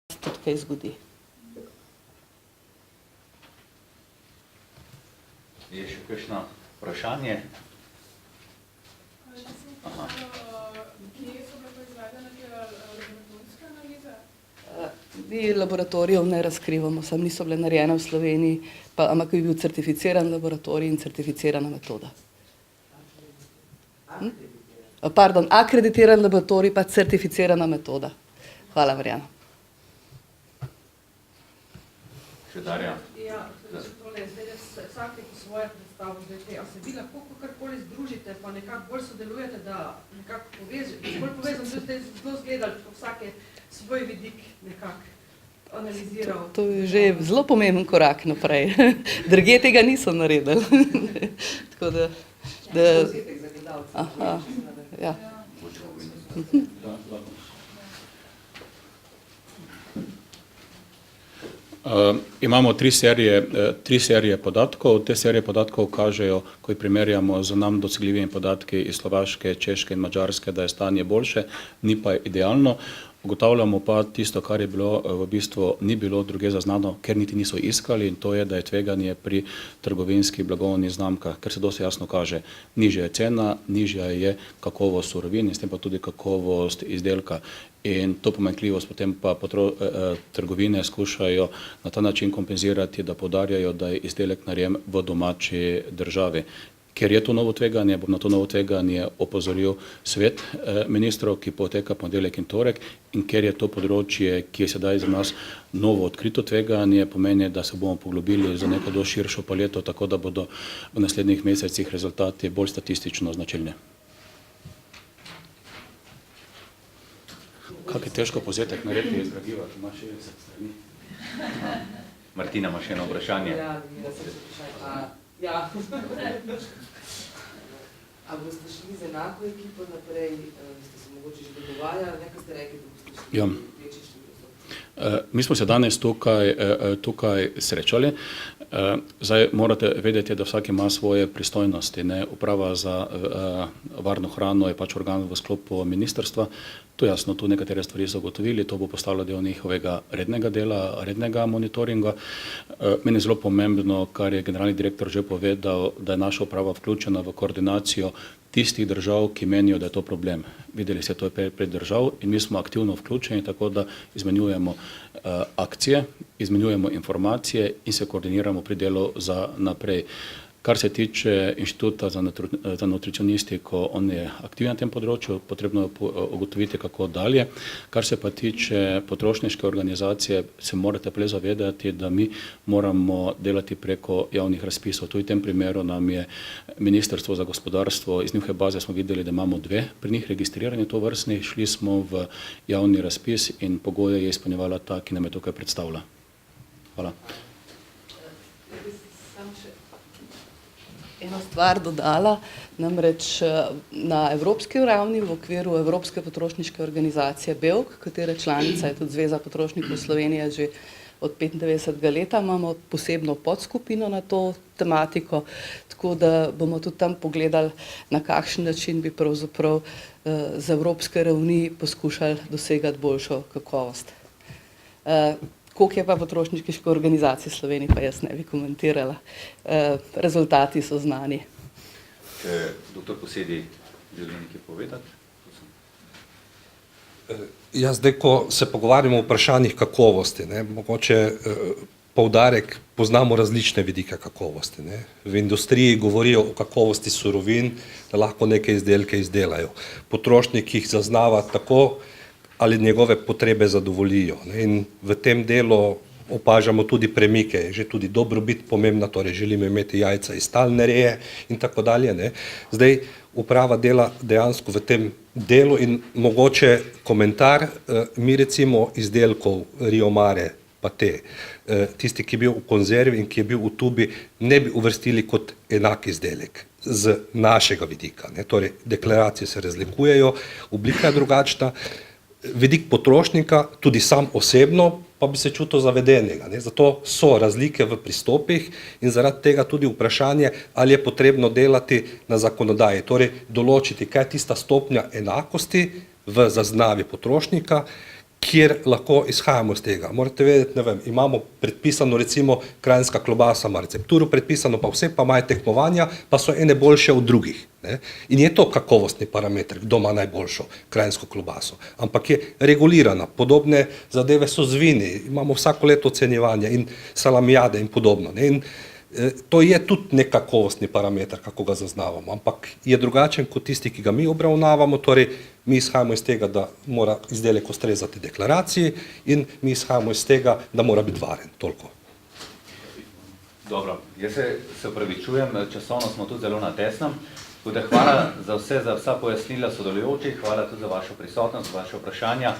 tudi kaj zgodi. Je še kakšno vprašanje? Kje so bile pa izvedene te laboratorijske analize? Mi laboratorijev ne razkrivamo, samo niso bile narejene v Sloveniji, ampak je bil certificiran laboratorij in certificirana metoda. Pardon, akreditiran laboratorij pa certificirana metoda. Hvala, Marjana. Še Darja? Ja, tole, zdaj vsak je po svoje predstavo, a se vi lahko kakorkoli združite, pa nekako bolj sodelujete, da nekako bolj povezam, da ste zelo zgledali, pa vsak je svoj vidik nekako analiziral. To je že zelo pomemben korak naprej. Drugje tega niso naredili. Tako da... Aha, ja. Imamo tri serije podatkov. Te serije podatkov kažejo, ko jih primerjamo z nam dosegljivimi podatki iz Slovaške, Češke in Madžarske, da je stanje boljše, ni pa idealno. Ugotavljamo pa tisto, kar je bilo v bistvu ni bilo druge zaznano, ker niti niso iskali, in to je, da je tveganje pri trgovinskih blagovnih znamkah, ker se dosti jasno kaže, nižja je cena, nižja je kakovost surovin in s tem pa tudi kakovost izdelka. In to pomanjkljivost potem pa trgovine skušajo na ta način kompenzirati, da poudarjajo, da je izdelek narejen v domači državi. Ker je to novo tveganje, bom na to novo tveganje opozoril svet ministrov, ki poteka ponedeljek in torek, in ker je to področje, ki je sedaj za nas novo odkrito tveganje, pomeni, da se bomo poglobili za neko dosti širšo paleto, tako da bodo v naslednjih mesecih rezultati bolj statistično značilni. Kak je težko povzetek narediti iz gradiva, ki ima 60 strani? Martina, ima še eno vprašanje? Ja. A boste šli z enako ekipo naprej, ste se mogoče že dogovarjali, nekaj ste rekli, da boste šli večji število? Mi smo se danes tukaj srečali. Zdaj morate vedeti, da vsak ima svoje pristojnosti. Uprava za varno hrano je pač organ v sklopu ministrstva. To jasno, tu nekatere stvari so ugotovili, to bo postalo del njihovega rednega dela, rednega monitoringa. Meni je zelo pomembno, kar je generalni direktor že povedal, da je naša uprava vključena v koordinacijo tistih držav, ki menijo, da je to problem. Videli ste, to je pred držav in mi smo aktivno vključeni, tako da izmenjujemo akcije, izmenjujemo informacije in se koordiniramo pri delu za naprej. Kar se tiče inštituta za nutricionistiko, on je aktiven na tem področju, potrebno je ugotoviti, kako dalje. Kar se pa tiče potrošniške organizacije, se morate prej zavedati, da mi moramo delati preko javnih razpisov. Tu v tem primeru nam je Ministrstvo za gospodarstvo, iz njihove baze smo videli, da imamo dve pri njih registrirani tovrstni, šli smo v javni razpis in pogoje je izpolnjevala ta, ki nam je tukaj predstavila. Hvala. Eno stvar dodala, namreč na evropski ravni v okviru Evropske potrošniške organizacije BEUK, katere članica je tudi Zveza potrošnikov Slovenije že od 95. leta, imamo posebno podskupino na to tematiko, tako da bomo tudi tam pogledali, na kakšen način bi pravzaprav z evropske ravni poskušali dosegati boljšo kakovost. Koliko je pa potrošniških organizacij v Sloveniji, pa jaz ne bi komentirala. Rezultati so znani. Če doktor Posedi želi nekaj povedati? Ja, zdaj, ko se pogovarjamo o vprašanjih kakovosti, mogoče poudarek, poznamo različne vidike kakovosti. V industriji govorijo o kakovosti surovin, da lahko neke izdelke izdelajo. Potrošnik jih zaznava tako, ali njegove potrebe zadovoljijo. In v tem delu opažamo tudi premike, je že tudi dobrobit pomembna, torej želimo imeti jajca iz stalne reje in tako dalje. Zdaj, uprava dela dejansko v tem delu in mogoče komentar, mi recimo izdelkov Rio Mare pa tisti, ki je bil v konzervi in ki je bil v tubi, ne bi uvrstili kot enak izdelek z našega vidika. Torej, deklaracije se razlikujejo, oblika je drugačna, vidik potrošnika, tudi sam osebno, pa bi se čutil zavedenega. Zato so razlike v pristopih in zaradi tega tudi vprašanje, ali je potrebno delati na zakonodaji, torej določiti, kaj je tista stopnja enakosti v zaznavi potrošnika, kjer lahko izhajamo iz tega. Morate vedeti, ne vem, imamo predpisano recimo kranjska klobasa, ima recepturo predpisano, pa vse pa imajo tekmovanja, pa so ene boljše od drugih. Ne? In je to kakovostni parameter, kdo ima najboljšo kranjsko klobaso. Ampak je regulirana, podobne zadeve so z vini, imamo vsako leto ocenjevanje in salamijade in podobno. Ne? In to je tudi nek kakovostni parameter, kako ga zaznavamo, ampak je drugačen kot tisti, ki ga mi obravnavamo, torej mi izhajamo iz tega, da mora izdelek ustrezati deklaraciji in mi izhajamo iz tega, da mora biti varen, toliko. Dobro, jaz se opravičujem, časovno smo tudi zelo na tesnem. Hvala za vsa pojasnila sodelujočih, hvala tudi za vašo prisotnost, za vaše vprašanja.